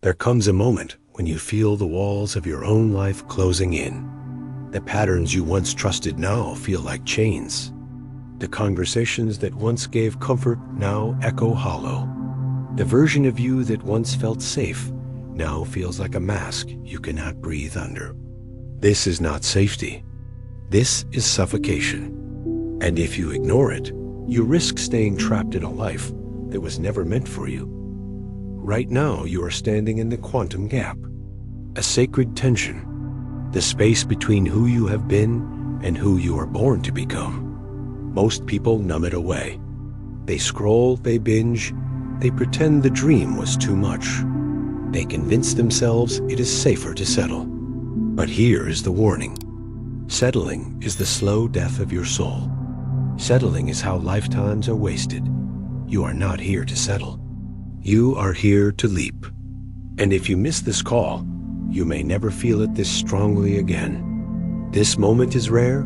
There comes a moment when you feel the walls of your own life closing in. The patterns you once trusted now feel like chains. The conversations that once gave comfort now echo hollow. The version of you that once felt safe now feels like a mask you cannot breathe under. This is not safety. This is suffocation. And if you ignore it, you risk staying trapped in a life that was never meant for you. Right now, you are standing in the quantum gap, a sacred tension, the space between who you have been and who you are born to become. Most people numb it away. They scroll, they binge, they pretend the dream was too much. They convince themselves it is safer to settle. But here is the warning. Settling is the slow death of your soul. Settling is how lifetimes are wasted. You are not here to settle. You are here to leap. And if you miss this call, you may never feel it this strongly again. This moment is rare.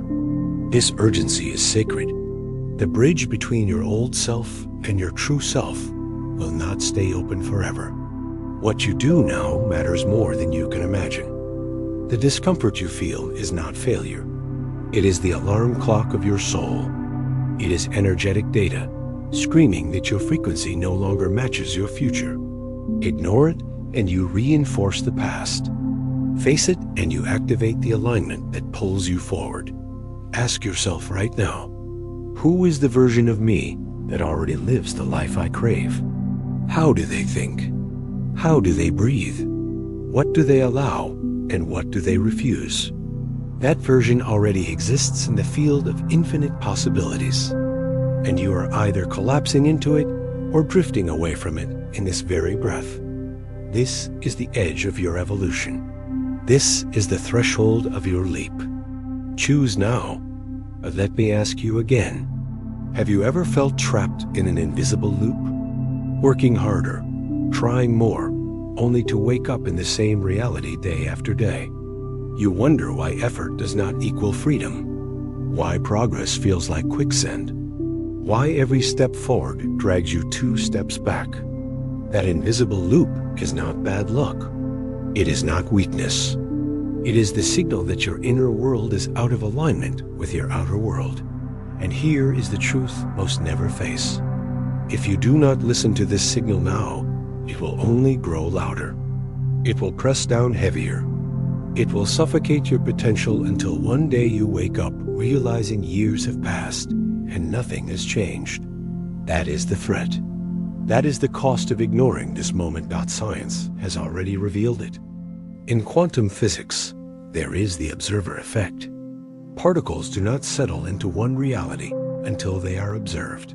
This urgency is sacred. The bridge between your old self and your true self will not stay open forever. What you do now matters more than you can imagine. The discomfort you feel is not failure. It is the alarm clock of your soul. It is energetic data, screaming that your frequency no longer matches your future. Ignore it and you reinforce the past. Face it and you activate the alignment that pulls you forward. Ask yourself right now, who is the version of me that already lives the life I crave? How do they think? How do they breathe? What do they allow and what do they refuse? That version already exists in the field of infinite possibilities. And you are either collapsing into it or drifting away from it in this very breath. This is the edge of your evolution. This is the threshold of your leap. Choose now. But let me ask you again. Have you ever felt trapped in an invisible loop? Working harder, trying more, only to wake up in the same reality day after day. You wonder why effort does not equal freedom. Why progress feels like quicksand. Why every step forward drags you 2 steps back. That invisible loop is not bad luck. It is not weakness. It is the signal that your inner world is out of alignment with your outer world. And here is the truth most never face. If you do not listen to this signal now, it will only grow louder. It will press down heavier. It will suffocate your potential until one day you wake up realizing years have passed and nothing has changed. That is the threat. That is the cost of ignoring this moment. Science has already revealed it. In quantum physics, there is the observer effect. Particles do not settle into one reality until they are observed,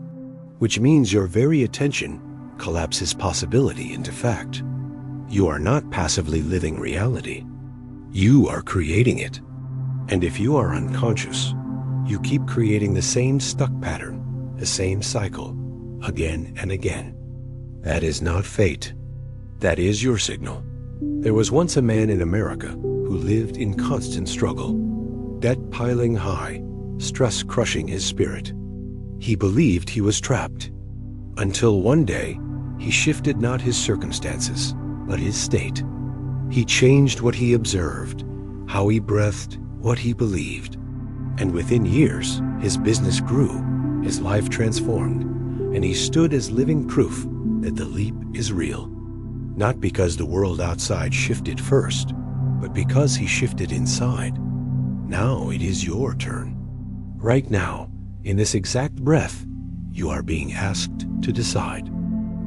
which means your very attention collapses possibility into fact. You are not passively living reality. You are creating it. And if you are unconscious, you keep creating the same stuck pattern, the same cycle, again and again. That is not fate. That is your signal. There was once a man in America who lived in constant struggle, debt piling high, stress crushing his spirit. He believed he was trapped, until one day he shifted not his circumstances, but his state. He changed what he observed, how he breathed, what he believed. And within years, his business grew, his life transformed, and he stood as living proof that the leap is real. Not because the world outside shifted first, but because he shifted inside. Now it is your turn. Right now, in this exact breath, you are being asked to decide.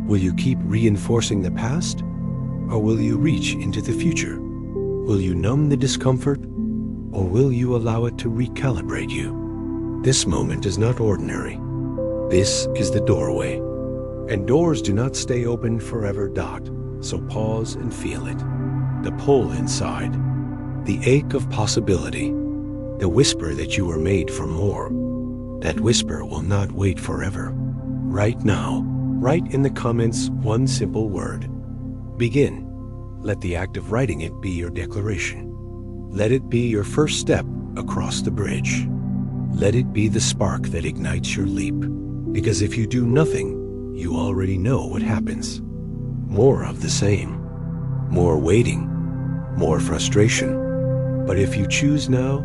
Will you keep reinforcing the past, or will you reach into the future? Will you numb the discomfort, or will you allow it to recalibrate you? This moment is not ordinary. This is the doorway. And doors do not stay open forever. So pause and feel it. The pull inside, the ache of possibility, the whisper that you were made for more. That whisper will not wait forever. Right now, write in the comments one simple word. Begin. Let the act of writing it be your declaration. Let it be your first step across the bridge. Let it be the spark that ignites your leap. Because if you do nothing, you already know what happens. More of the same. more waiting, more frustration. But if you choose now,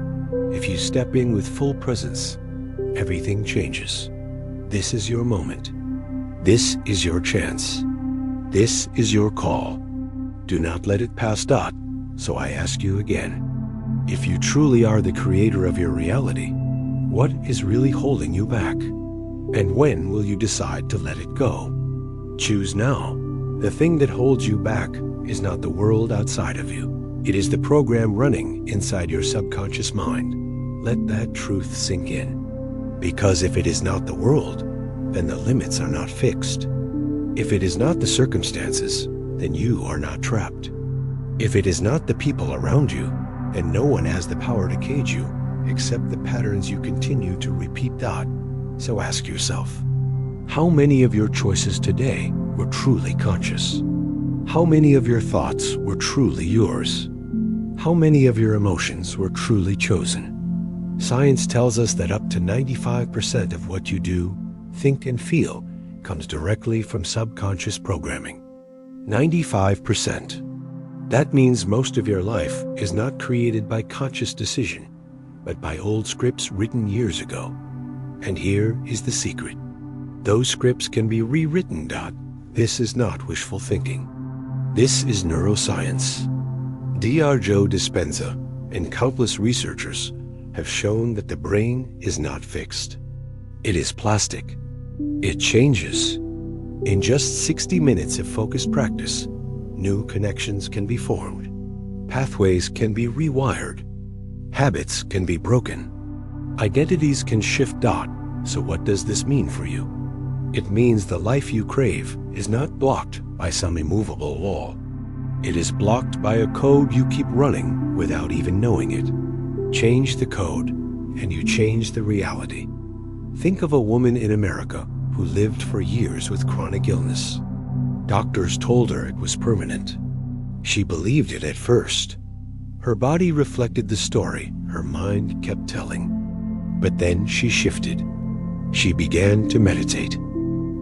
if you step in with full presence, everything changes. This is your moment. This is your chance. This is your call. Do not let it pass. So I ask you again, if you truly are the creator of your reality, what is really holding you back? And when will you decide to let it go? Choose now. The thing that holds you back is not the world outside of you. It is the program running inside your subconscious mind. Let that truth sink in. Because if it is not the world, then the limits are not fixed. If it is not the circumstances, then you are not trapped. If it is not the people around you, then no one has the power to cage you except the patterns you continue to repeat. So ask yourself, how many of your choices today were truly conscious? How many of your thoughts were truly yours? How many of your emotions were truly chosen? Science tells us that up to 95% of what you do, think, and feel comes directly from subconscious programming. 95%. That means most of your life is not created by conscious decision, but by old scripts written years ago. And here is the secret. Those scripts can be rewritten. This is not wishful thinking. This is neuroscience. Dr. Joe Dispenza and countless researchers have shown that the brain is not fixed. It is plastic. It changes. In just 60 minutes of focused practice, new connections can be formed. Pathways can be rewired. Habits can be broken. Identities can shift. So what does this mean for you? It means the life you crave is not blocked by some immovable wall. It is blocked by a code you keep running without even knowing it. Change the code, and you change the reality. Think of a woman in America who lived for years with chronic illness. Doctors told her it was permanent. She believed it at first. Her body reflected the story her mind kept telling. But then she shifted. She began to meditate.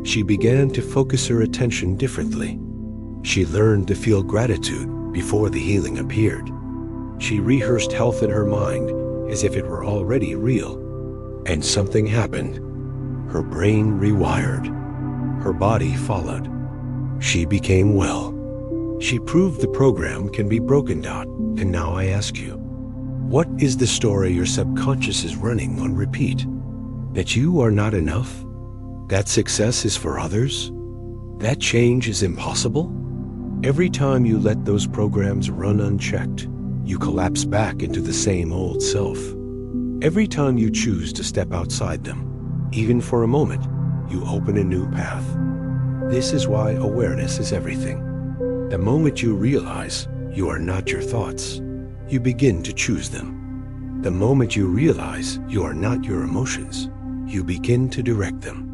She began to focus her attention differently. She learned to feel gratitude before the healing appeared. She rehearsed health in her mind as if it were already real. And something happened. Her brain rewired. Her body followed. She became well. She proved the program can be broken. And now I ask you, what is the story your subconscious is running on repeat? That you are not enough? That success is for others? That change is impossible? Every time you let those programs run unchecked, you collapse back into the same old self. Every time you choose to step outside them, even for a moment, you open a new path. This is why awareness is everything. The moment you realize you are not your thoughts, you begin to choose them. The moment you realize you are not your emotions, you begin to direct them.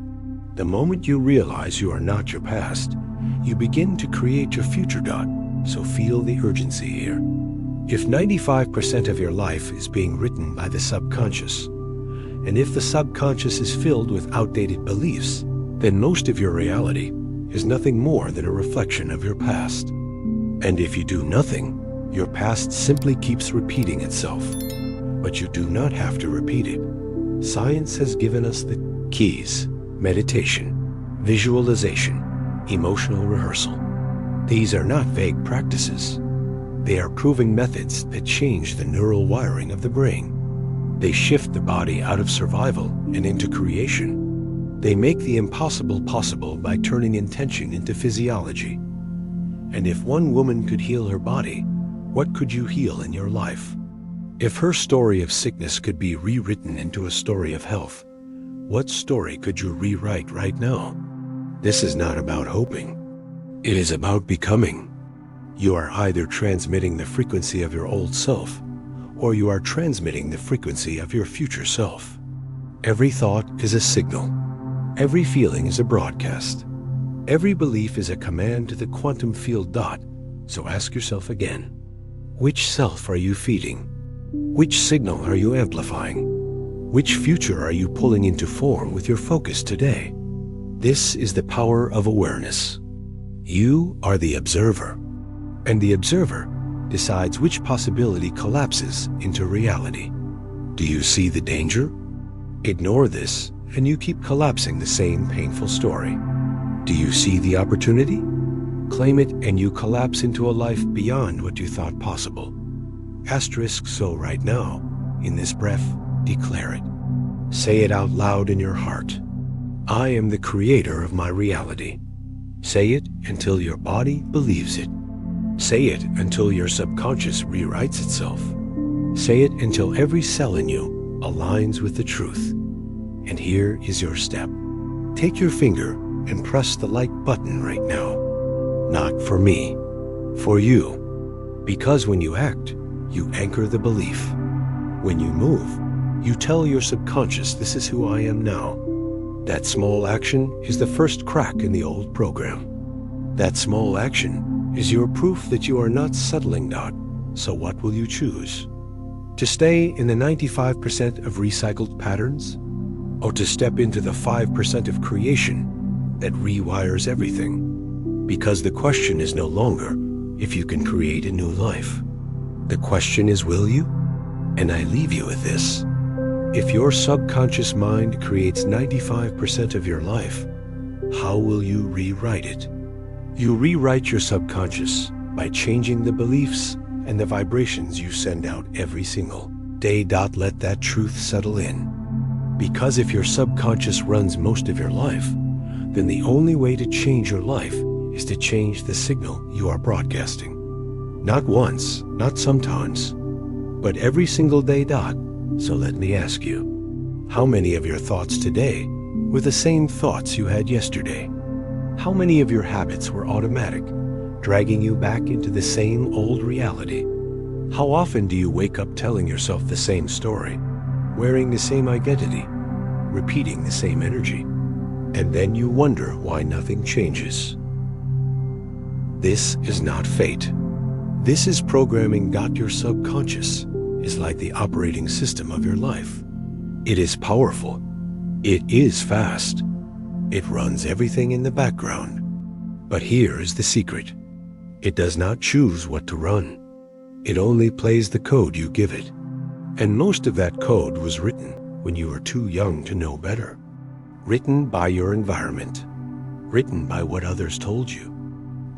The moment you realize you are not your past, you begin to create your future. So feel the urgency here. If 95% of your life is being written by the subconscious, and if the subconscious is filled with outdated beliefs, then most of your reality is nothing more than a reflection of your past. And if you do nothing, your past simply keeps repeating itself. But you do not have to repeat it. Science has given us the keys: meditation, visualization, emotional rehearsal. These are not vague practices. They are proven methods that change the neural wiring of the brain. They shift the body out of survival and into creation. They make the impossible possible by turning intention into physiology. And if one woman could heal her body, what could you heal in your life? If her story of sickness could be rewritten into a story of health, what story could you rewrite right now? This is not about hoping. It is about becoming. You are either transmitting the frequency of your old self, or you are transmitting the frequency of your future self. Every thought is a signal. Every feeling is a broadcast. Every belief is a command to the quantum field. So ask yourself again, which self are you feeding? Which signal are you amplifying? Which future are you pulling into form with your focus today? This is the power of awareness. You are the observer. and the observer decides which possibility collapses into reality. Do you see the danger? Ignore this, and you keep collapsing the same painful story. Do you see the opportunity? Claim it, and you collapse into a life beyond what you thought possible. Asterisk so right now, in this breath, declare it. Say it out loud in your heart. I am the creator of my reality. Say it until your body believes it. Say it until your subconscious rewrites itself. Say it until every cell in you aligns with the truth. And here is your step. Take your finger and press the like button right now. Not for me, for you. Because when you act, you anchor the belief. When you move, you tell your subconscious, this is who I am now. That small action is the first crack in the old program. That small action is your proof that you are not settling down. So what will you choose? To stay in the 95% of recycled patterns? Or to step into the 5% of creation that rewires everything? Because the question is no longer if you can create a new life. The question is, will you? And I leave you with this. If your subconscious mind creates 95% of your life, how will you rewrite it? You rewrite your subconscious by changing the beliefs and the vibrations you send out every single day. Let that truth settle in. Because if your subconscious runs most of your life, then the only way to change your life is to change the signal you are broadcasting. Not once, not sometimes, but every single day. So let me ask you, how many of your thoughts today were the same thoughts you had yesterday? How many of your habits were automatic, dragging you back into the same old reality? How often do you wake up telling yourself the same story, wearing the same identity, repeating the same energy? And then you wonder why nothing changes. This is not fate. This is programming. Your subconscious is like the operating system of your life. It is powerful. It is fast. It runs everything in the background. But here is the secret. It does not choose what to run. It only plays the code you give it. And most of that code was written when you were too young to know better. Written by your environment. Written by what others told you.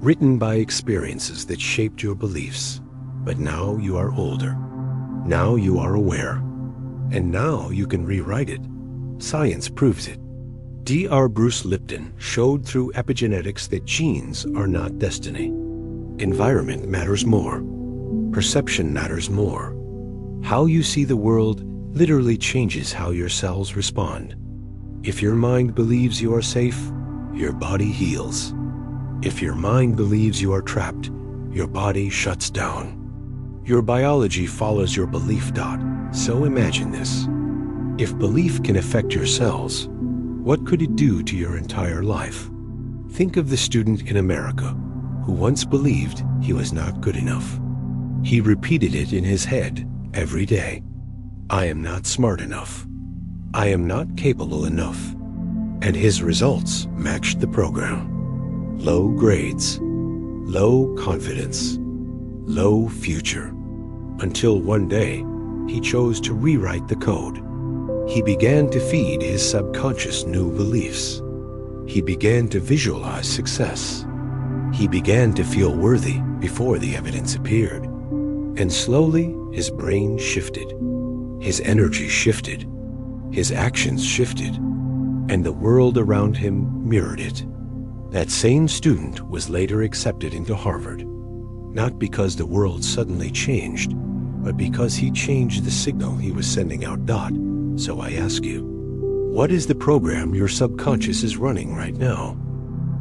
Written by experiences that shaped your beliefs. But now you are older. Now you are aware. And now you can rewrite it. Science proves it. Dr. Bruce Lipton showed through epigenetics that genes are not destiny. Environment matters more. Perception matters more. How you see the world literally changes how your cells respond. If your mind believes you are safe, your body heals. If your mind believes you are trapped, your body shuts down. Your biology follows your belief. So imagine this. If belief can affect your cells, what could it do to your entire life? Think of the student in America who once believed he was not good enough. He repeated it in his head every day. I am not smart enough. I am not capable enough. And his results matched the program. Low grades, low confidence, low future. Until one day, he chose to rewrite the code. He began to feed his subconscious new beliefs. He began to visualize success. He began to feel worthy before the evidence appeared. And slowly, his brain shifted. His energy shifted. His actions shifted. And the world around him mirrored it. That same student was later accepted into Harvard, not because the world suddenly changed, but because he changed the signal he was sending out. So I ask you, what is the program your subconscious is running right now?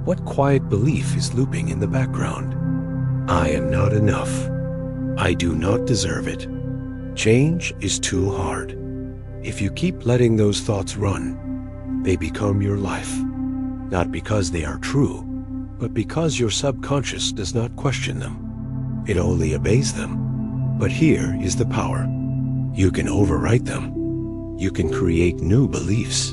What quiet belief is looping in the background? I am not enough. I do not deserve it. Change is too hard. If you keep letting those thoughts run, they become your life. Not because they are true, but because your subconscious does not question them. It only obeys them. But here is the power. You can overwrite them. You can create new beliefs.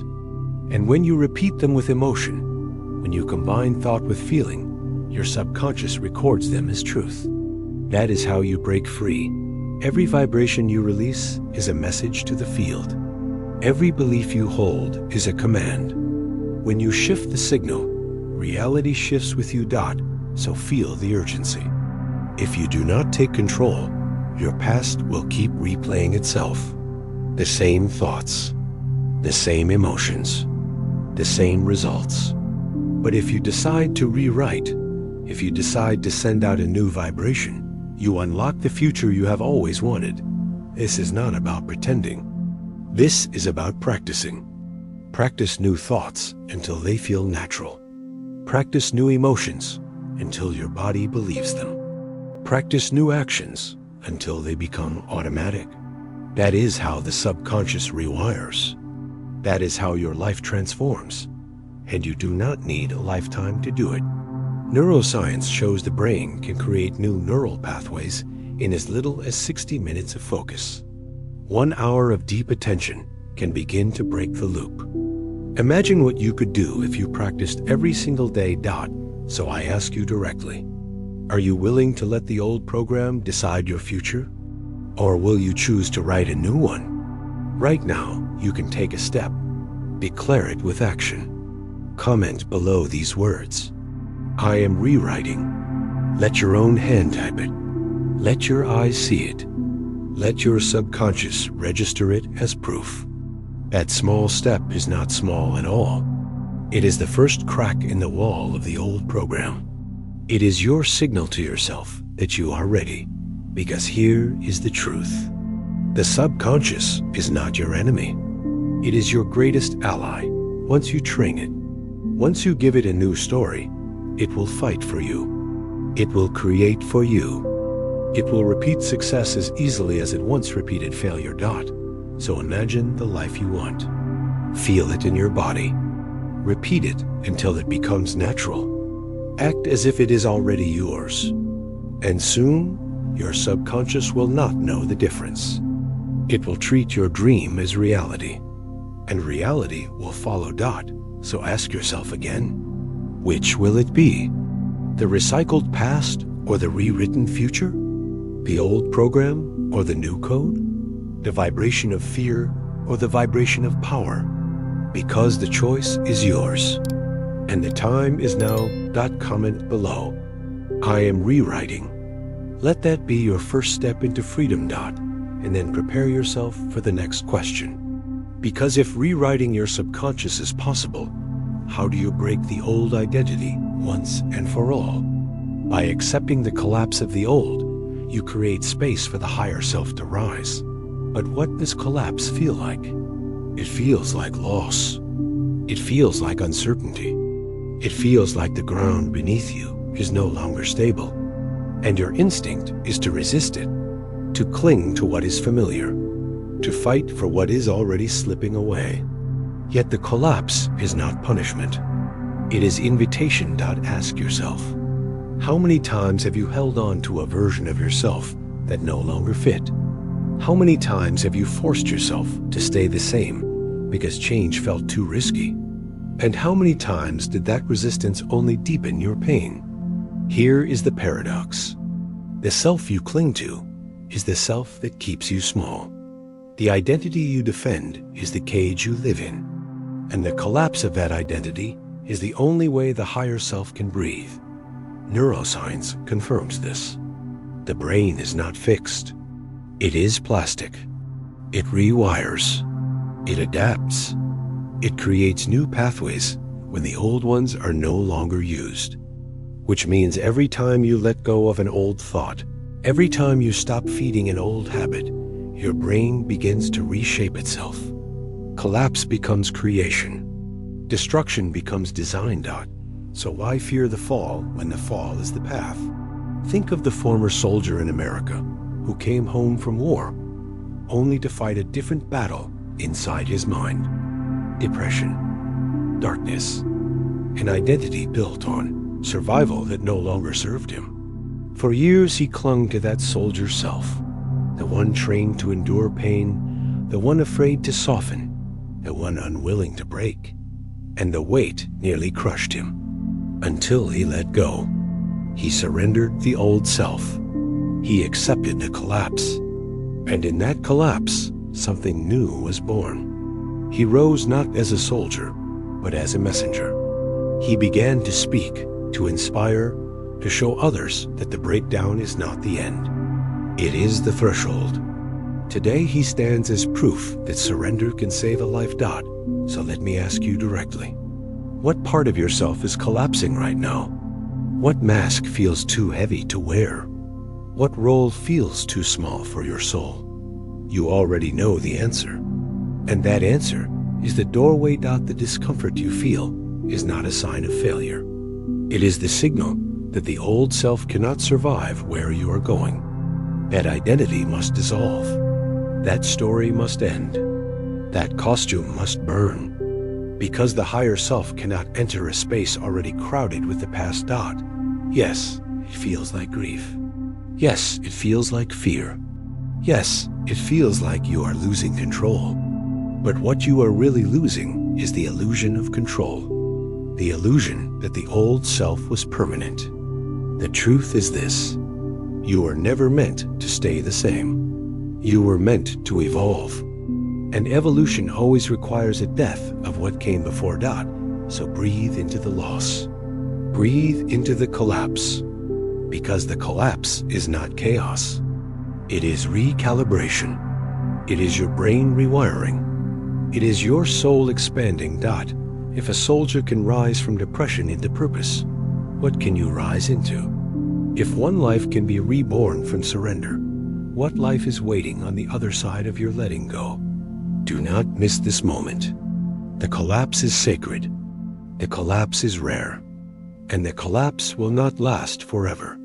And when you repeat them with emotion, when you combine thought with feeling, your subconscious records them as truth. That is how you break free. Every vibration you release is a message to the field. Every belief you hold is a command. When you shift the signal, reality shifts with you. So feel the urgency. If you do not take control, your past will keep replaying itself. The same thoughts, the same emotions, the same results. But if you decide to rewrite, if you decide to send out a new vibration, you unlock the future you have always wanted. This is not about pretending. This is about practicing. Practice new thoughts until they feel natural. Practice new emotions until your body believes them. Practice new actions until they become automatic. That is how the subconscious rewires. That is how your life transforms. And you do not need a lifetime to do it. Neuroscience shows the brain can create new neural pathways in as little as 60 minutes of focus. 1 hour of deep attention can begin to break the loop. Imagine what you could do if you practiced every single day. So I ask you directly, are you willing to let the old program decide your future? Or will you choose to write a new one? Right now, you can take a step. Declare it with action. Comment below these words. I am rewriting. Let your own hand type it. Let your eyes see it. Let your subconscious register it as proof. That small step is not small at all. It is the first crack in the wall of the old program. It is your signal to yourself that you are ready, because here is the truth. The subconscious is not your enemy. It is your greatest ally once you train it. Once you give it a new story, it will fight for you. It will create for you. It will repeat success as easily as it once repeated failure. So imagine the life you want. Feel it in your body. Repeat it until it becomes natural. Act as if it is already yours. And soon, your subconscious will not know the difference. It will treat your dream as reality. And reality will follow. So ask yourself again, which will it be? The recycled past or the rewritten future? The old program or the new code? The vibration of fear or the vibration of power? Because the choice is yours. And the time is now. Comment below. I am rewriting. Let that be your first step into freedom. And then prepare yourself for the next question. Because if rewriting your subconscious is possible, how do you break the old identity once and for all? By accepting the collapse of the old, you create space for the higher self to rise. But what does collapse feel like? It feels like loss. It feels like uncertainty. It feels like the ground beneath you is no longer stable. And your instinct is to resist it, to cling to what is familiar, to fight for what is already slipping away. Yet the collapse is not punishment. It is invitation. Ask yourself, how many times have you held on to a version of yourself that no longer fit? How many times have you forced yourself to stay the same because change felt too risky? And how many times did that resistance only deepen your pain? Here is the paradox. The self you cling to is the self that keeps you small. The identity you defend is the cage you live in. And the collapse of that identity is the only way the higher self can breathe. Neuroscience confirms this. The brain is not fixed. It is plastic. It rewires. It adapts. It creates new pathways when the old ones are no longer used. Which means every time you let go of an old thought, every time you stop feeding an old habit, your brain begins to reshape itself. Collapse becomes creation. Destruction becomes design. So why fear the fall when the fall is the path? Think of the former soldier in America who came home from war only to fight a different battle inside his mind. Depression, darkness, an identity built on survival that no longer served him. For years he clung to that soldier self, the one trained to endure pain, the one afraid to soften, the one unwilling to break. And the weight nearly crushed him, until he let go. He surrendered the old self. He accepted the collapse. And in that collapse, something new was born. He rose not as a soldier, but as a messenger. He began to speak, to inspire, to show others that the breakdown is not the end. It is the threshold. Today he stands as proof that surrender can save a life. So let me ask you directly. What part of yourself is collapsing right now? What mask feels too heavy to wear? What role feels too small for your soul? You already know the answer. And that answer is the doorway. The discomfort you feel is not a sign of failure. It is the signal that the old self cannot survive where you are going. That identity must dissolve. That story must end. That costume must burn. Because the higher self cannot enter a space already crowded with the past. Yes, it feels like grief. Yes, it feels like fear. Yes, it feels like you are losing control. But what you are really losing is the illusion of control. The illusion that the old self was permanent. The truth is this: you were never meant to stay the same. You were meant to evolve. And evolution always requires a death of what came before. So breathe into the loss. Breathe into the collapse. Because the collapse is not chaos. It is recalibration. It is your brain rewiring. It is your soul expanding. If a soldier can rise from depression into purpose, what can you rise into? If one life can be reborn from surrender, what life is waiting on the other side of your letting go? Do not miss this moment. The collapse is sacred. The collapse is rare. And the collapse will not last forever.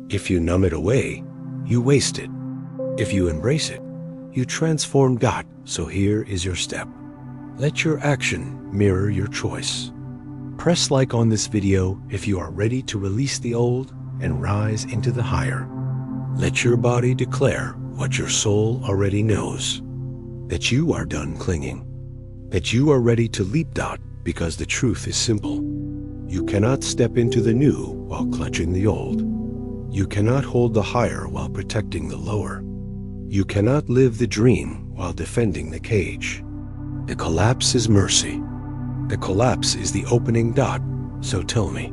If you numb it away, you waste it. If you embrace it, you transform. So here is your step. Let your action mirror your choice. Press like on this video if you are ready to release the old and rise into the higher. Let your body declare what your soul already knows. That you are done clinging. That you are ready to leap. Because the truth is simple. You cannot step into the new while clutching the old. You cannot hold the higher while protecting the lower. You cannot live the dream while defending the cage. The collapse is mercy. The collapse is the opening. So tell me,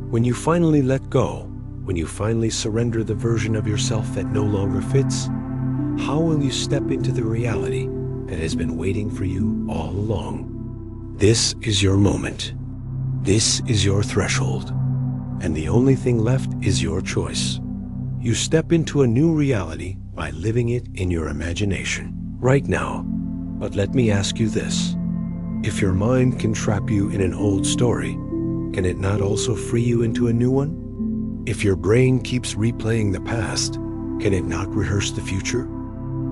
when you finally let go, when you finally surrender the version of yourself that no longer fits, how will you step into the reality that has been waiting for you all along? This is your moment. This is your threshold. And the only thing left is your choice. You step into a new reality by living it in your imagination, right now. But let me ask you this. If your mind can trap you in an old story, can it not also free you into a new one? If your brain keeps replaying the past, can it not rehearse the future?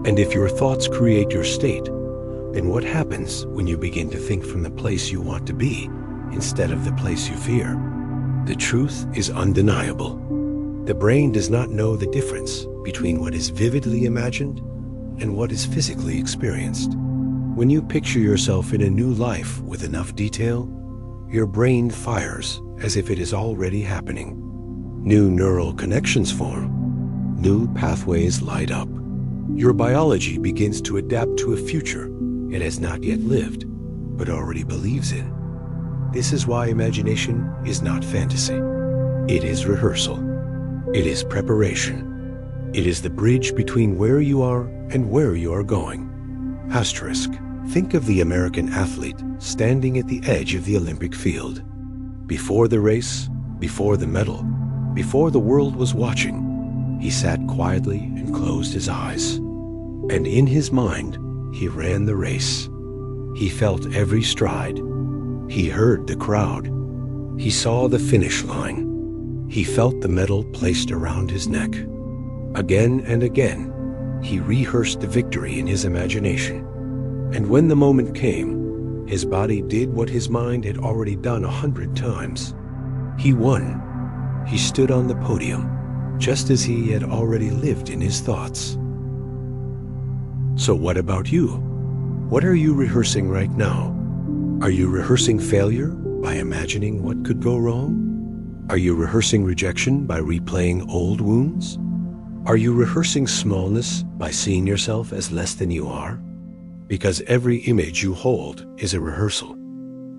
And if your thoughts create your state, then what happens when you begin to think from the place you want to be instead of the place you fear? The truth is undeniable. The brain does not know the difference between what is vividly imagined and what is physically experienced. When you picture yourself in a new life with enough detail, your brain fires as if it is already happening. New neural connections form. New pathways light up. Your biology begins to adapt to a future it has not yet lived, but already believes in. This is why imagination is not fantasy. It is rehearsal. It is preparation. It is the bridge between where you are and where you are going. Asterisk. Think of the American athlete standing at the edge of the Olympic field. Before the race, before the medal, before the world was watching, he sat quietly and closed his eyes. And in his mind, he ran the race. He felt every stride. He heard the crowd. He saw the finish line. He felt the medal placed around his neck. Again and again, he rehearsed the victory in his imagination. And when the moment came, his body did what his mind had already done 100 times. He won. He stood on the podium, just as he had already lived in his thoughts. So what about you? What are you rehearsing right now? Are you rehearsing failure by imagining what could go wrong? Are you rehearsing rejection by replaying old wounds? Are you rehearsing smallness by seeing yourself as less than you are? Because every image you hold is a rehearsal.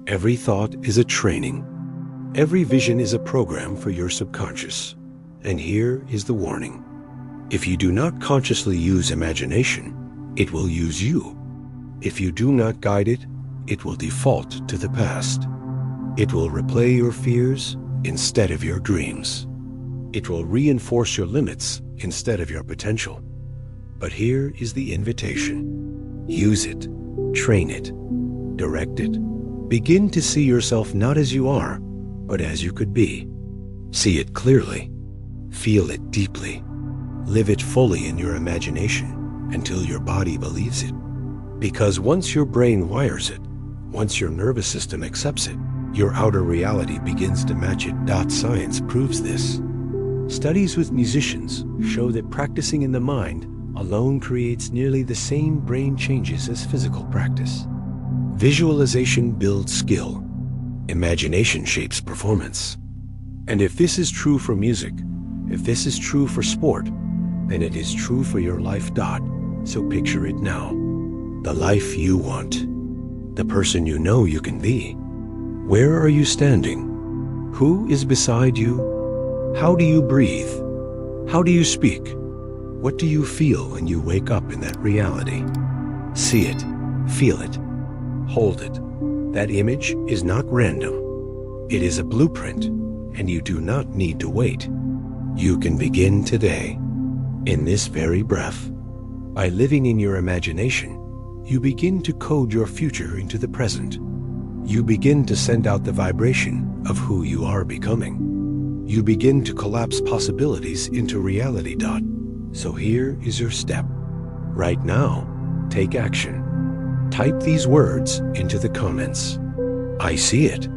Every thought is a training. Every vision is a program for your subconscious. And here is the warning. If you do not consciously use imagination, it will use you. If you do not guide it, it will default to the past. It will replay your fears instead of your dreams. It will reinforce your limits instead of your potential. But here is the invitation. Use it, train it, direct it. Begin to see yourself not as you are, but as you could be. See it clearly. Feel it deeply. Live it fully in your imagination until your body believes it. Because once your brain wires it, once your nervous system accepts it, your outer reality begins to match it. Science proves this. Studies with musicians show that practicing in the mind alone creates nearly the same brain changes as physical practice. Visualization builds skill. Imagination shapes performance. And if this is true for music, if this is true for sport, then it is true for your life. So picture it now. The life you want. The person you know you can be. Where are you standing? Who is beside you? How do you breathe? How do you speak? What do you feel when you wake up in that reality? See it, feel it, hold it. That image is not random. It is a blueprint, and you do not need to wait. You can begin today, in this very breath. By living in your imagination, you begin to code your future into the present. You begin to send out the vibration of who you are becoming. You begin to collapse possibilities into reality. So here is your step. Right now, take action. Type these words into the comments. I see it.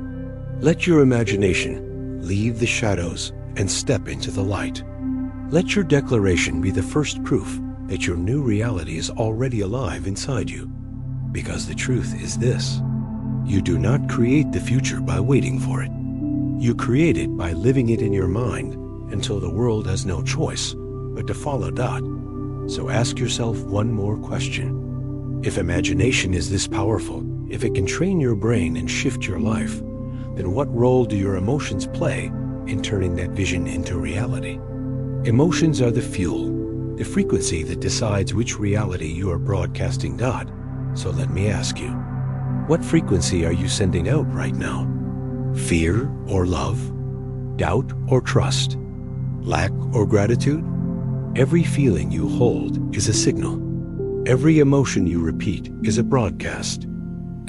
Let your imagination leave the shadows and step into the light. Let your declaration be the first proof that your new reality is already alive inside you. Because the truth is this: you do not create the future by waiting for it. You create it by living it in your mind until the world has no choice but to follow. So ask yourself one more question. If imagination is this powerful, if it can train your brain and shift your life, then what role do your emotions play in turning that vision into reality? Emotions are the fuel, the frequency that decides which reality you are broadcasting. So let me ask you, what frequency are you sending out right now? Fear or love? Doubt or trust? Lack or gratitude? Every feeling you hold is a signal. Every emotion you repeat is a broadcast.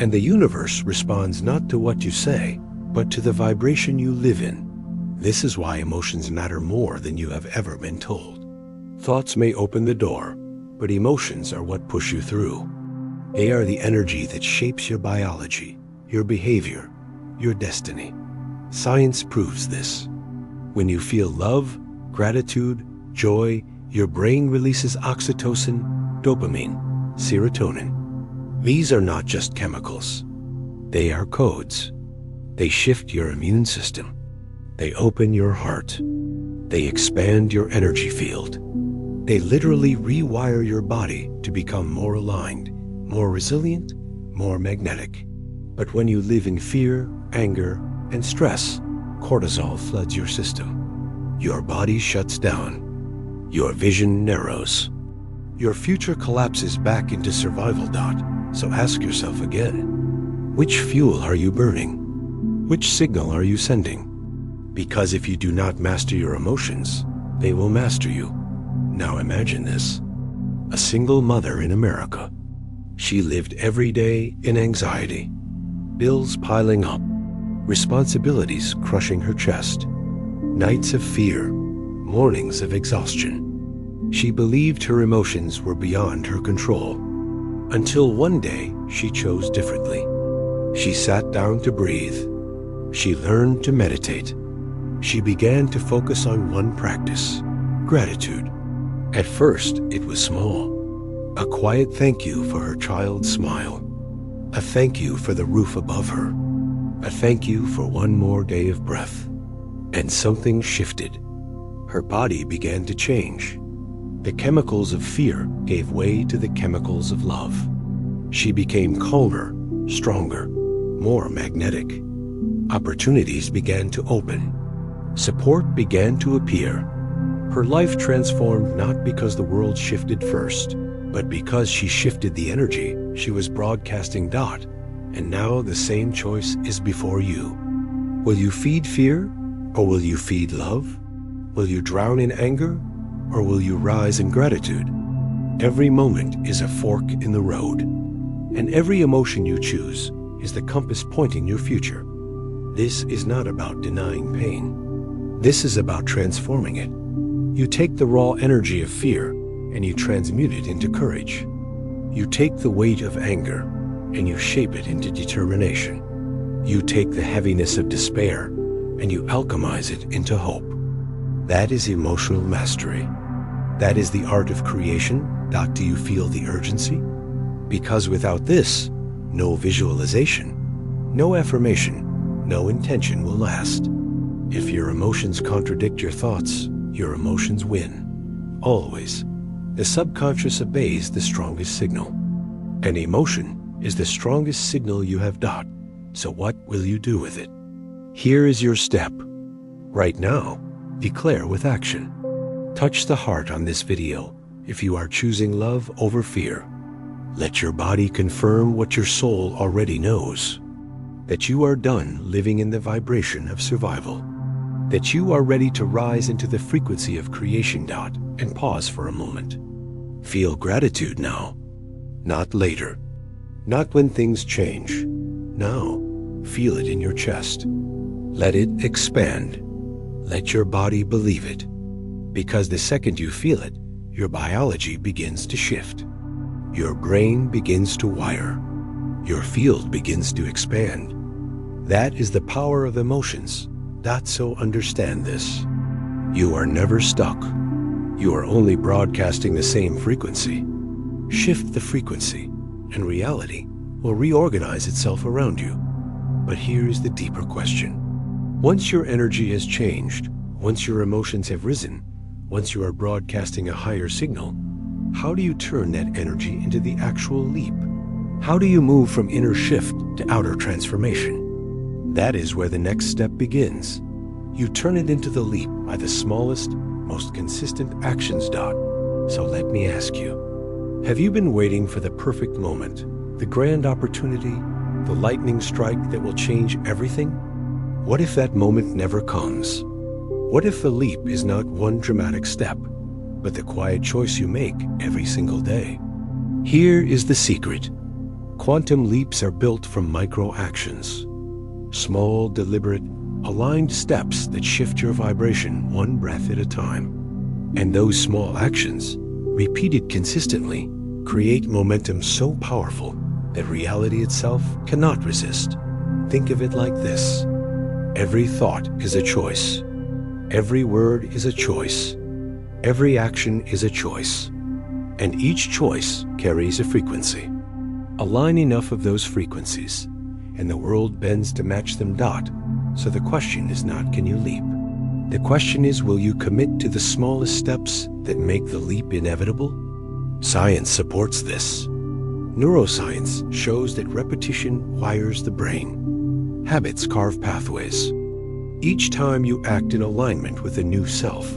And the universe responds not to what you say, but to the vibration you live in. This is why emotions matter more than you have ever been told. Thoughts may open the door, but emotions are what push you through. They are the energy that shapes your biology, your behavior, your destiny. Science proves this. When you feel love, gratitude, joy, your brain releases oxytocin, dopamine, serotonin. These are not just chemicals. They are codes. They shift your immune system. They open your heart. They expand your energy field. They literally rewire your body to become more aligned, more resilient, more magnetic. But when you live in fear, anger, and stress, cortisol floods your system. Your body shuts down. Your vision narrows. Your future collapses back into survival. So ask yourself again, which fuel are you burning? Which signal are you sending? Because if you do not master your emotions, they will master you. Now imagine this. A single mother in America. She lived every day in anxiety. Bills piling up. Responsibilities crushing her chest. Nights of fear. Mornings of exhaustion. She believed her emotions were beyond her control. Until one day, she chose differently. She sat down to breathe. She learned to meditate. She began to focus on one practice: gratitude. At first, it was small. A quiet thank you for her child's smile. A thank you for the roof above her. A thank you for one more day of breath. And something shifted. Her body began to change. The chemicals of fear gave way to the chemicals of love. She became calmer, stronger, more magnetic. Opportunities began to open. Support began to appear. Her life transformed not because the world shifted first, but because she shifted the energy she was broadcasting. And now the same choice is before you. Will you feed fear, or will you feed love? Will you drown in anger, or will you rise in gratitude? Every moment is a fork in the road, and every emotion you choose is the compass pointing your future. This is not about denying pain. This is about transforming it. You take the raw energy of fear and you transmute it into courage. You take the weight of anger and you shape it into determination. You take the heaviness of despair and you alchemize it into hope. That is emotional mastery. That is the art of creation. Do you feel the urgency? Because without this, no visualization, no affirmation, no intention will last. If your emotions contradict your thoughts, your emotions win. Always. The subconscious obeys the strongest signal. An emotion is the strongest signal you have. So what will you do with it? Here is your step. Right now, declare with action. Touch the heart on this video if you are choosing love over fear. Let your body confirm what your soul already knows. That you are done living in the vibration of survival. That you are ready to rise into the frequency of creation. And pause for a moment. Feel gratitude now, not later. Not when things change. Now, feel it in your chest. Let it expand. Let your body believe it. Because the second you feel it, your biology begins to shift. Your brain begins to wire. Your field begins to expand. That is the power of emotions. So understand this. You are never stuck. You are only broadcasting the same frequency. Shift the frequency, and reality will reorganize itself around you. But here is the deeper question. Once your energy has changed, once your emotions have risen, once you are broadcasting a higher signal, how do you turn that energy into the actual leap? How do you move from inner shift to outer transformation? That is where the next step begins. You turn it into the leap by the smallest, most consistent actions. So let me ask you, have you been waiting for the perfect moment, the grand opportunity, the lightning strike that will change everything? What if that moment never comes? What if the leap is not one dramatic step, but the quiet choice you make every single day? Here is the secret. Quantum leaps are built from micro actions. Small, deliberate, aligned steps that shift your vibration one breath at a time. And those small actions, repeated consistently, create momentum so powerful that reality itself cannot resist. Think of it like this. Every thought is a choice. Every word is a choice. Every action is a choice. And each choice carries a frequency. Align enough of those frequencies, and the world bends to match them. So the question is not, can you leap? The question is, will you commit to the smallest steps that make the leap inevitable? Science supports this. Neuroscience shows that repetition wires the brain. Habits carve pathways. Each time you act in alignment with a new self,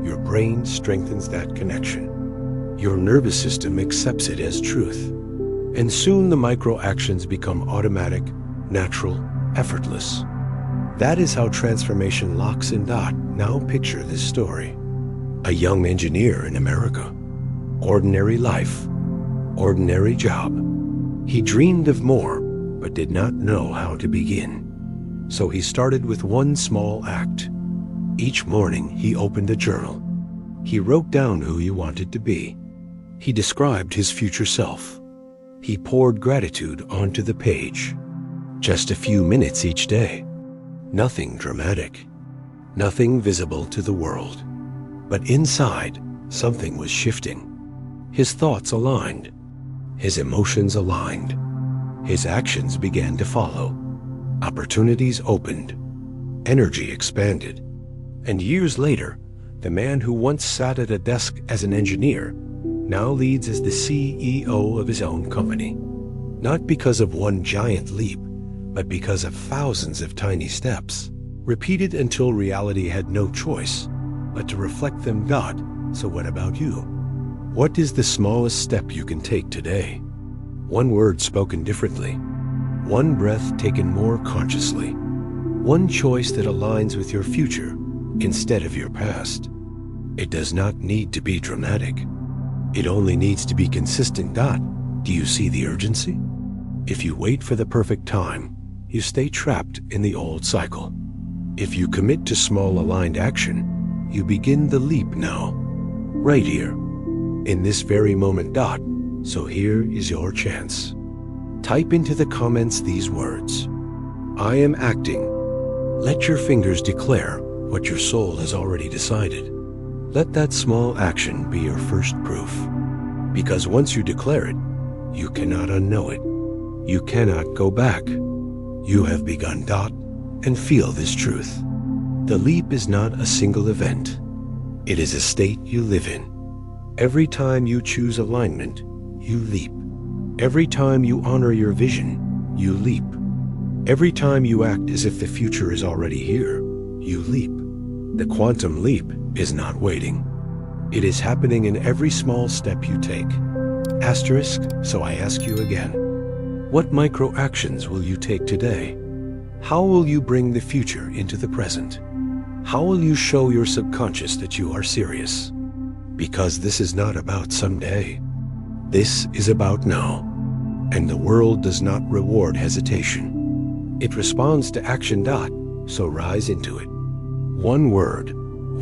your brain strengthens that connection. Your nervous system accepts it as truth. And soon the micro actions become automatic, natural, effortless. That is how transformation locks in. Now picture this story. A young engineer in America. Ordinary life. Ordinary job. He dreamed of more, but did not know how to begin. So he started with one small act. Each morning he opened a journal. He wrote down who he wanted to be. He described his future self. He poured gratitude onto the page. Just a few minutes each day. Nothing dramatic. Nothing visible to the world. But inside, something was shifting. His thoughts aligned. His emotions aligned. His actions began to follow. Opportunities opened. Energy expanded. And years later, The man who once sat at a desk as an engineer now leads as the CEO of his own company. Not because of one giant leap, but because of thousands of tiny steps, repeated until reality had no choice but to reflect them God. So what about you? What is the smallest step you can take today? One word spoken differently. One breath taken more consciously. One choice that aligns with your future instead of your past. It does not need to be dramatic. It only needs to be consistent. Do you see the urgency? If you wait for the perfect time, you stay trapped in the old cycle. If you commit to small aligned action, you begin the leap now, right here, in this very moment. So here is your chance. Type into the comments these words: I am acting. Let your fingers declare what your soul has already decided. Let that small action be your first proof. Because once you declare it, you cannot unknow it. You cannot go back. You have begun. And feel this truth. The leap is not a single event. It is a state you live in. Every time you choose alignment, you leap. Every time you honor your vision, you leap. Every time you act as if the future is already here, you leap. The quantum leap is not waiting. It is happening in every small step you take. Asterisk, so I ask you again, what micro actions will you take today? How will you bring the future into the present? How will you show your subconscious that you are serious? Because this is not about someday. This is about now. And the world does not reward hesitation. It responds to action. So rise into it. One word,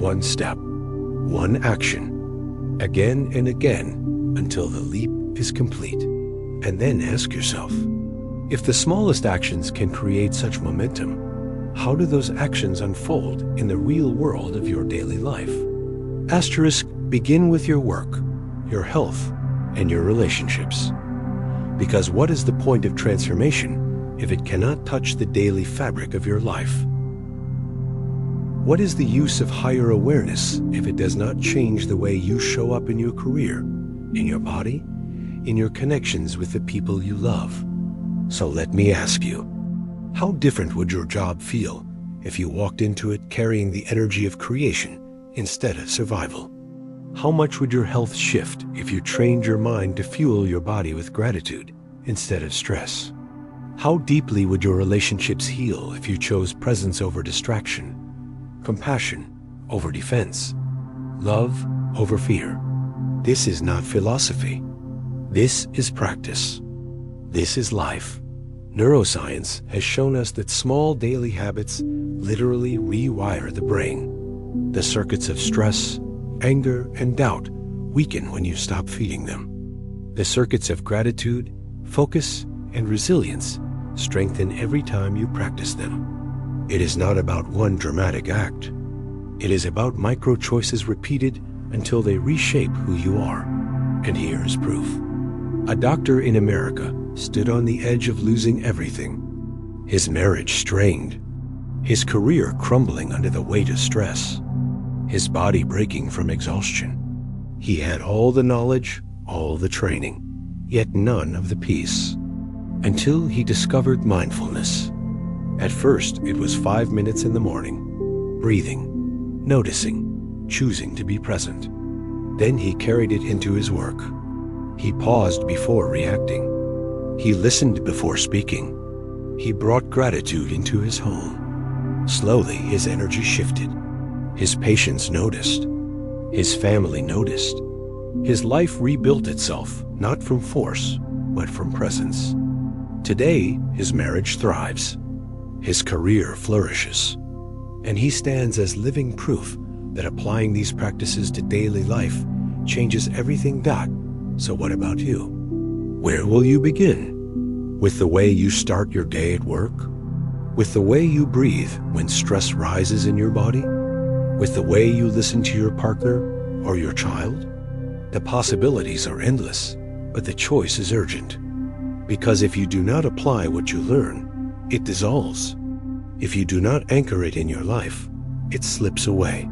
one step, one action, again and again until the leap is complete. And then ask yourself, if the smallest actions can create such momentum, how do those actions unfold in the real world of your daily life? Asterisk, begin with your work, your health, and your relationships. Because what is the point of transformation if it cannot touch the daily fabric of your life? What is the use of higher awareness if it does not change the way you show up in your career, in your body, in your connections with the people you love? So let me ask you, how different would your job feel if you walked into it carrying the energy of creation instead of survival? How much would your health shift if you trained your mind to fuel your body with gratitude instead of stress? How deeply would your relationships heal if you chose presence over distraction, compassion over defense, love over fear? This is not philosophy. This is practice. This is life. Neuroscience has shown us that small daily habits literally rewire the brain. The circuits of stress, anger, and doubt weaken when you stop feeding them. The circuits of gratitude, focus, and resilience strengthen every time you practice them. It is not about one dramatic act. It is about micro choices repeated until they reshape who you are. And here is proof. A doctor in America stood on the edge of losing everything. His marriage strained. His career crumbling under the weight of stress. His body breaking from exhaustion. He had all the knowledge, all the training, yet none of the peace. Until he discovered mindfulness. At first, it was 5 minutes in the morning, breathing, noticing, choosing to be present. Then he carried it into his work. He paused before reacting. He listened before speaking. He brought gratitude into his home. Slowly, his energy shifted. His patients noticed. His family noticed. His life rebuilt itself, not from force, but from presence. Today, his marriage thrives. His career flourishes. And he stands as living proof that applying these practices to daily life changes everything. So what about you? Where will you begin? With the way you start your day at work? With the way you breathe when stress rises in your body? With the way you listen to your partner or your child? The possibilities are endless, but the choice is urgent. Because if you do not apply what you learn, it dissolves. If you do not anchor it in your life, it slips away.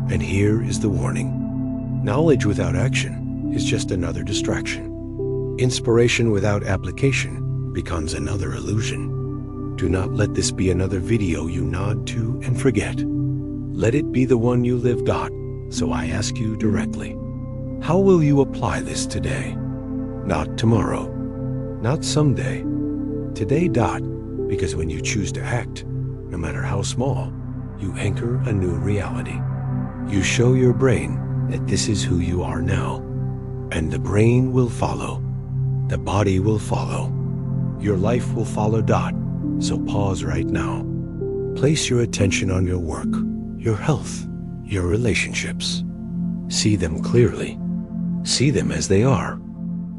And here is the warning. Knowledge without action is just another distraction. Inspiration without application becomes another illusion. Do not let this be another video you nod to and forget. Let it be the one you live. So I ask you directly, how will you apply this today? Not tomorrow, not someday. Today. Because when you choose to act, no matter how small, you anchor a new reality. You show your brain that this is who you are now, and the brain will follow. The body will follow. Your life will follow. So pause right now. Place your attention on your work, your health, your relationships. See them clearly. See them as they are.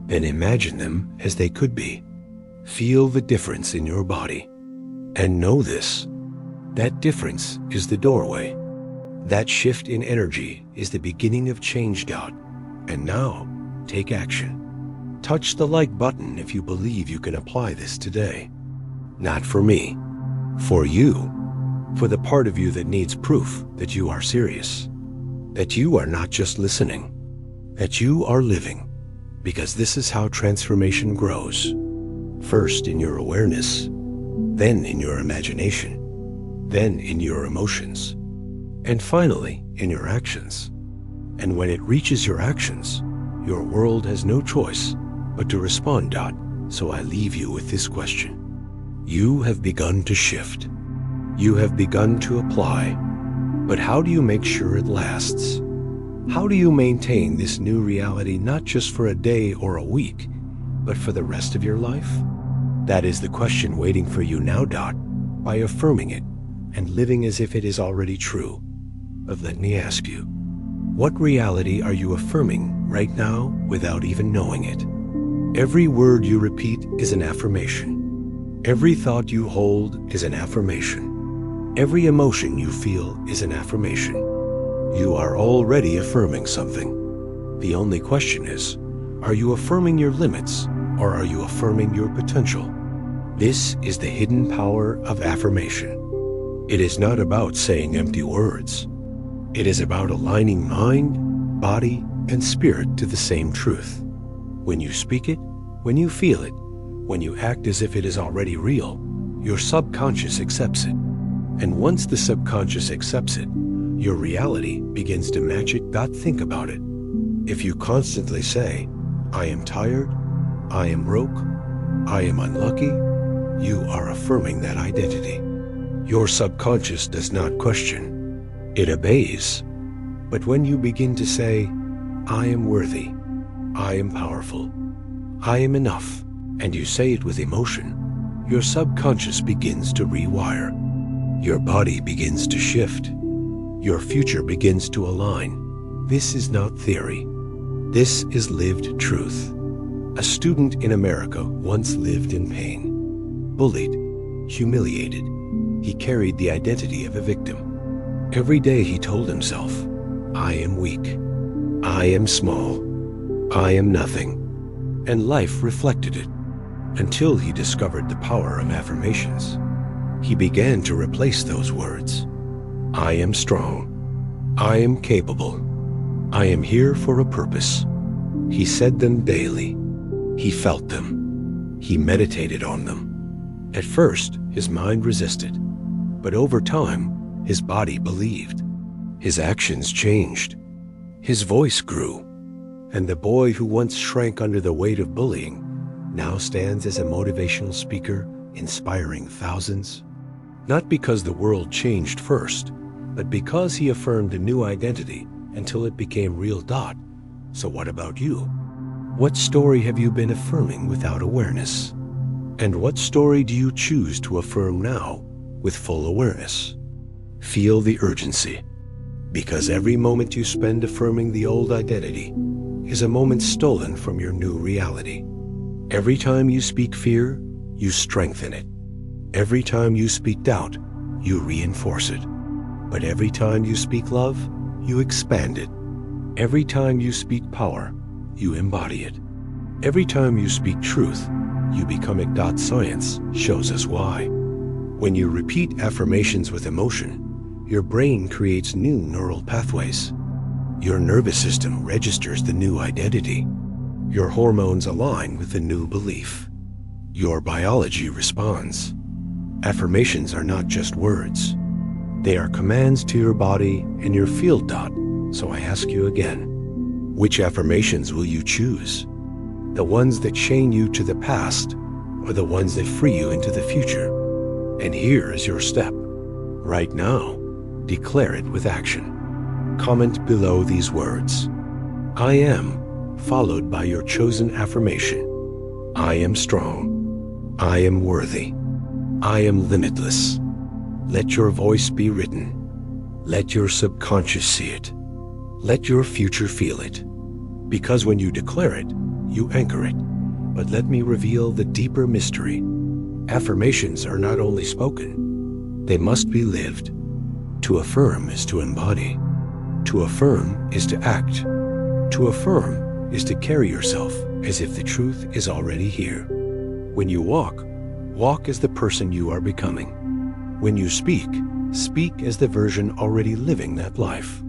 Then imagine them as they could be. Feel the difference in your body. And know this, that difference is the doorway. That shift in energy is the beginning of change. And now, take action. Touch the like button if you believe you can apply this today. Not for me, for you, for the part of you that needs proof that you are serious, that you are not just listening, that you are living, because this is how transformation grows. First in your awareness, then in your imagination, then in your emotions, and finally in your actions. And when it reaches your actions, your world has no choice but to respond. So I leave you with this question. You have begun to shift. You have begun to apply. But how do you make sure it lasts? How do you maintain this new reality not just for a day or a week, but for the rest of your life? That is the question waiting for you now. By affirming it and living as if it is already true. But let me ask you, what reality are you affirming right now without even knowing it? Every word you repeat is an affirmation. Every thought you hold is an affirmation. Every emotion you feel is an affirmation. You are already affirming something. The only question is, are you affirming your limits or are you affirming your potential? This is the hidden power of affirmation. It is not about saying empty words. It is about aligning mind, body, and spirit to the same truth. When you speak it, when you feel it, when you act as if it is already real, your subconscious accepts it. And once the subconscious accepts it, your reality begins to match it. Think about it. If you constantly say, I am tired, I am broke, I am unlucky, you are affirming that identity. Your subconscious does not question. It obeys. But when you begin to say, I am worthy, I am powerful, I am enough, and you say it with emotion, your subconscious begins to rewire. Your body begins to shift. Your future begins to align. This is not theory. This is lived truth. A student in America once lived in pain. Bullied, humiliated. He carried the identity of a victim. Every day he told himself, I am weak. I am small. I am nothing. And life reflected it, until he discovered the power of affirmations. He began to replace those words. I am strong. I am capable. I am here for a purpose. He said them daily. He felt them. He meditated on them. At first, his mind resisted, but over time, his body believed. His actions changed. His voice grew. And the boy who once shrank under the weight of bullying now stands as a motivational speaker, inspiring thousands. Not because the world changed first, but because he affirmed a new identity until it became real. So what about you? What story have you been affirming without awareness? And what story do you choose to affirm now with full awareness? Feel the urgency, because every moment you spend affirming the old identity is a moment stolen from your new reality. Every time you speak fear, you strengthen it. Every time you speak doubt, you reinforce it. But every time you speak love, you expand it. Every time you speak power, you embody it. Every time you speak truth, you become it. Science shows us why. When you repeat affirmations with emotion, your brain creates new neural pathways. Your nervous system registers the new identity. Your hormones align with the new belief. Your biology responds. Affirmations are not just words. They are commands to your body and your field dot. So I ask you again, which affirmations will you choose? The ones that chain you to the past, or the ones that free you into the future? And here is your step. Right now, declare it with action. Comment below these words. I am, followed by your chosen affirmation. I am strong. I am worthy. I am limitless. Let your voice be written. Let your subconscious see it. Let your future feel it. Because when you declare it, you anchor it. But let me reveal the deeper mystery. Affirmations are not only spoken, they must be lived. To affirm is to embody. To affirm is to act. To affirm is to carry yourself as if the truth is already here. When you walk, walk as the person you are becoming. When you speak, speak as the version already living that life.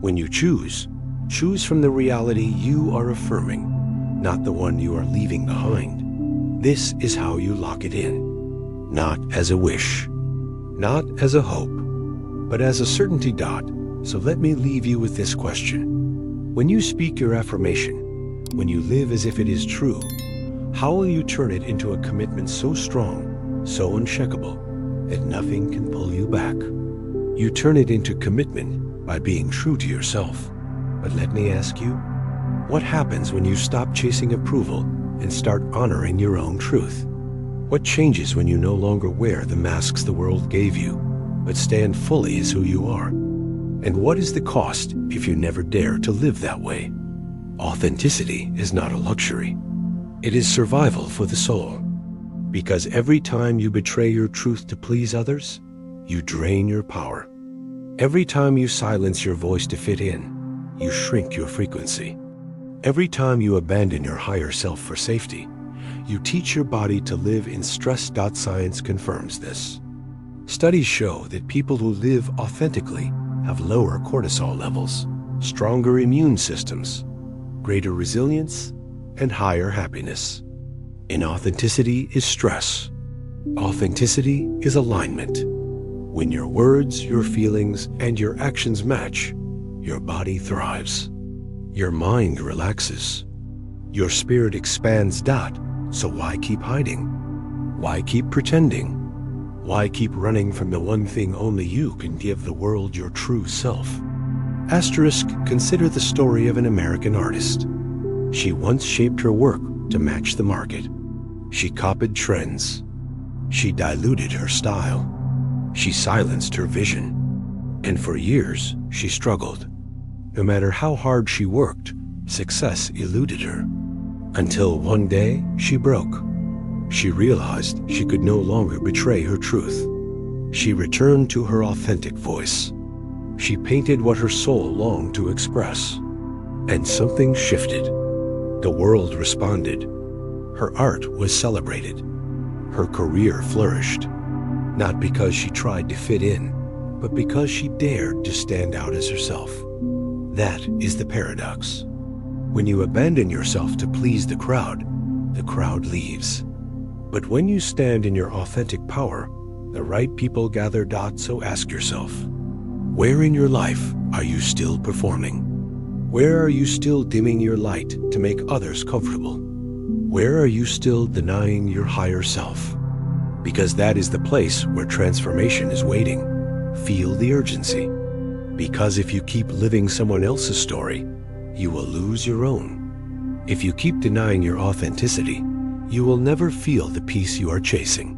When you choose, choose from the reality you are affirming, not the one you are leaving behind. This is how you lock it in. Not as a wish, not as a hope, but as a certainty dot. So let me leave you with this question. When you speak your affirmation, when you live as if it is true, how will you turn it into a commitment so strong, so unshakable, that nothing can pull you back? You turn it into commitment by being true to yourself. But let me ask you, what happens when you stop chasing approval and start honoring your own truth? What changes when you no longer wear the masks the world gave you, but stand fully as who you are? And what is the cost if you never dare to live that way? Authenticity is not a luxury. It is survival for the soul. Because every time you betray your truth to please others, you drain your power. Every time you silence your voice to fit in, you shrink your frequency. Every time you abandon your higher self for safety, you teach your body to live in stress. Science confirms this. Studies show that people who live authentically have lower cortisol levels, stronger immune systems, greater resilience, and higher happiness. Inauthenticity is stress. Authenticity is alignment. When your words, your feelings, and your actions match, your body thrives. Your mind relaxes. Your spirit expands. So why keep hiding? Why keep pretending? Why keep running from the one thing only you can give the world, your true self? Consider the story of an American artist. She once shaped her work to match the market. She copied trends. She diluted her style. She silenced her vision. And for years, she struggled. No matter how hard she worked, success eluded her. Until one day, she broke. She realized she could no longer betray her truth. She returned to her authentic voice. She painted what her soul longed to express. And something shifted. The world responded. Her art was celebrated. Her career flourished. Not because she tried to fit in, but because she dared to stand out as herself. That is the paradox. When you abandon yourself to please the crowd leaves. But when you stand in your authentic power, the right people gather. So ask yourself, where in your life are you still performing? Where are you still dimming your light to make others comfortable? Where are you still denying your higher self? Because that is the place where transformation is waiting. Feel the urgency. Because if you keep living someone else's story, you will lose your own. If you keep denying your authenticity, you will never feel the peace you are chasing.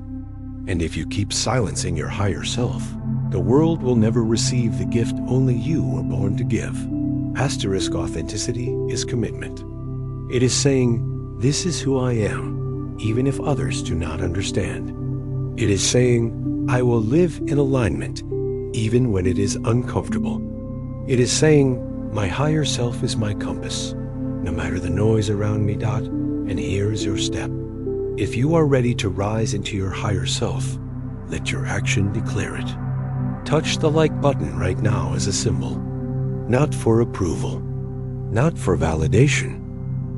And if you keep silencing your higher self, the world will never receive the gift only you were born to give. Authenticity is commitment. It is saying, this is who I am, even if others do not understand. It is saying, I will live in alignment, even when it is uncomfortable. It is saying, my higher self is my compass, no matter the noise around me. And here's your step. If you are ready to rise into your higher self, let your action declare it. Touch the like button right now as a symbol, not for approval, not for validation,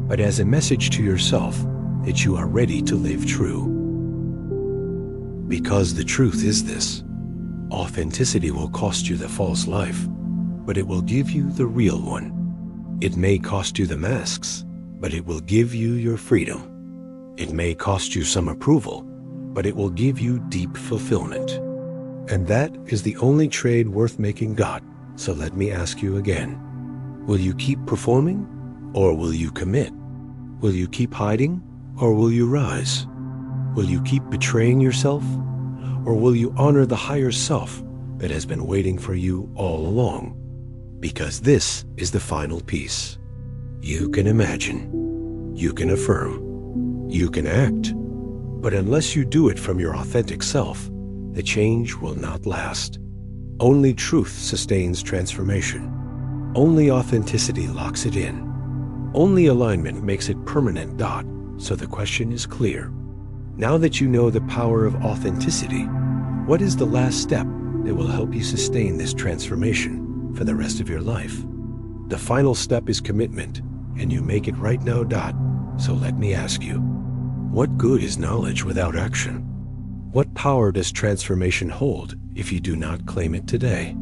but as a message to yourself that you are ready to live true. Because the truth is this: authenticity will cost you the false life, but it will give you the real one. It may cost you the masks, but it will give you your freedom. It may cost you some approval, but it will give you deep fulfillment. And that is the only trade worth making, God. So let me ask you again. Will you keep performing, or will you commit? Will you keep hiding, or will you rise? Will you keep betraying yourself, or will you honor the higher self that has been waiting for you all along? Because this is the final piece. You can imagine, you can affirm, you can act, but unless you do it from your authentic self, the change will not last. Only truth sustains transformation. Only authenticity locks it in. Only alignment makes it permanent. So the question is clear. Now that you know the power of authenticity, what is the last step that will help you sustain this transformation for the rest of your life? The final step is commitment, and you make it right now. So let me ask you, what good is knowledge without action? What power does transformation hold if you do not claim it today?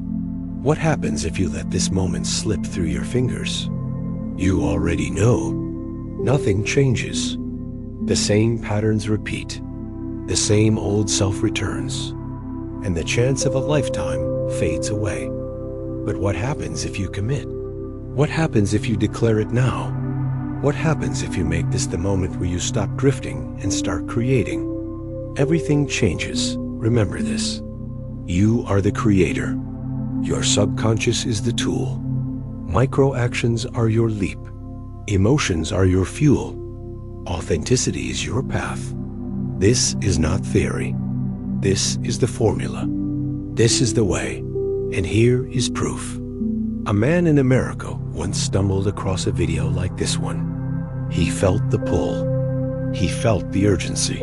What happens if you let this moment slip through your fingers? You already know. Nothing changes. The same patterns repeat. The same old self returns. And the chance of a lifetime fades away. But what happens if you commit? What happens if you declare it now? What happens if you make this the moment where you stop drifting and start creating? Everything changes. Remember this. You are the creator. Your subconscious is the tool. Micro actions are your leap. Emotions are your fuel. Authenticity is your path. This is not theory. This is the formula. This is the way. And here is proof. A man in America once stumbled across a video like this one. He felt the pull. He felt the urgency.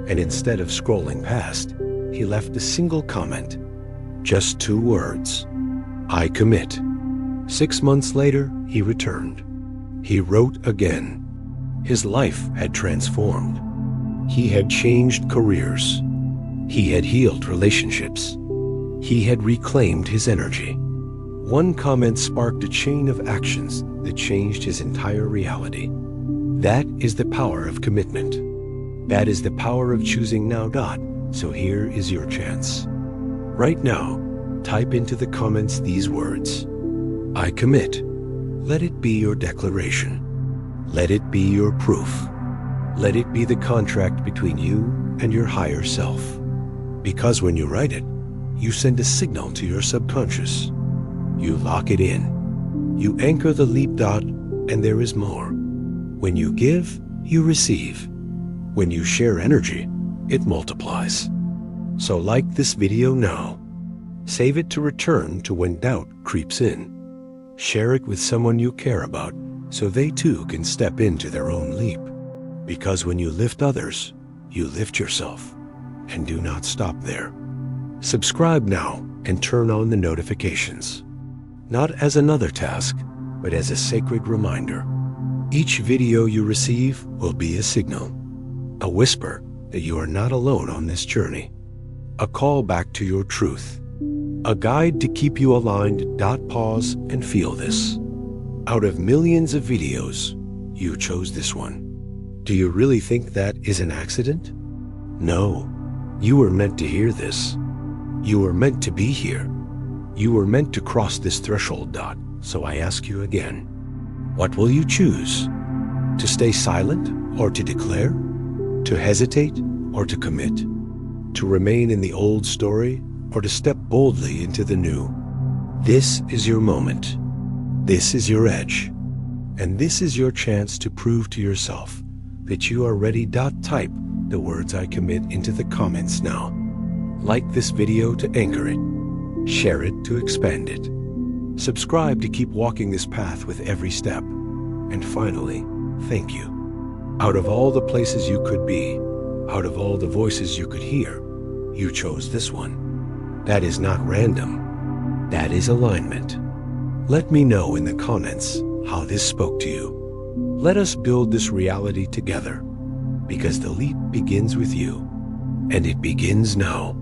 And instead of scrolling past, he left a single comment. Just 2 words. I commit. 6 months later, he returned. He wrote again. His life had transformed. He had changed careers. He had healed relationships. He had reclaimed his energy. One comment sparked a chain of actions that changed his entire reality. That is the power of commitment. That is the power of choosing now. So here is your chance. Right now, type into the comments these words. I commit. Let it be your declaration. Let it be your proof. Let it be the contract between you and your higher self. Because when you write it, you send a signal to your subconscious. You lock it in. You anchor the leap. And there is more. When you give, you receive. When you share energy, it multiplies. So like this video now. Save it to return to when doubt creeps in. Share it with someone you care about so they too can step into their own leap. Because when you lift others, you lift yourself. And do not stop there. Subscribe now and turn on the notifications. Not as another task, but as a sacred reminder. Each video you receive will be a signal, a whisper that you are not alone on this journey, a call back to your truth, a guide to keep you aligned. Pause and feel this. Out of millions of videos, you chose this one. Do you really think that is an accident? No, you were meant to hear this. You were meant to be here. You were meant to cross this threshold. So I ask you again, what will you choose? To stay silent or to declare? To hesitate or to commit? To remain in the old story or to step boldly into the new? This is your moment. This is your edge. And this is your chance to prove to yourself that you are ready. Type the words I commit into the comments now. Like this video to anchor it. Share it to expand it. Subscribe to keep walking this path with every step. And finally, thank you. Out of all the places you could be, out of all the voices you could hear, you chose this one. That is not random. That is alignment. Let me know in the comments how this spoke to you. Let us build this reality together, because the leap begins with you, and it begins now.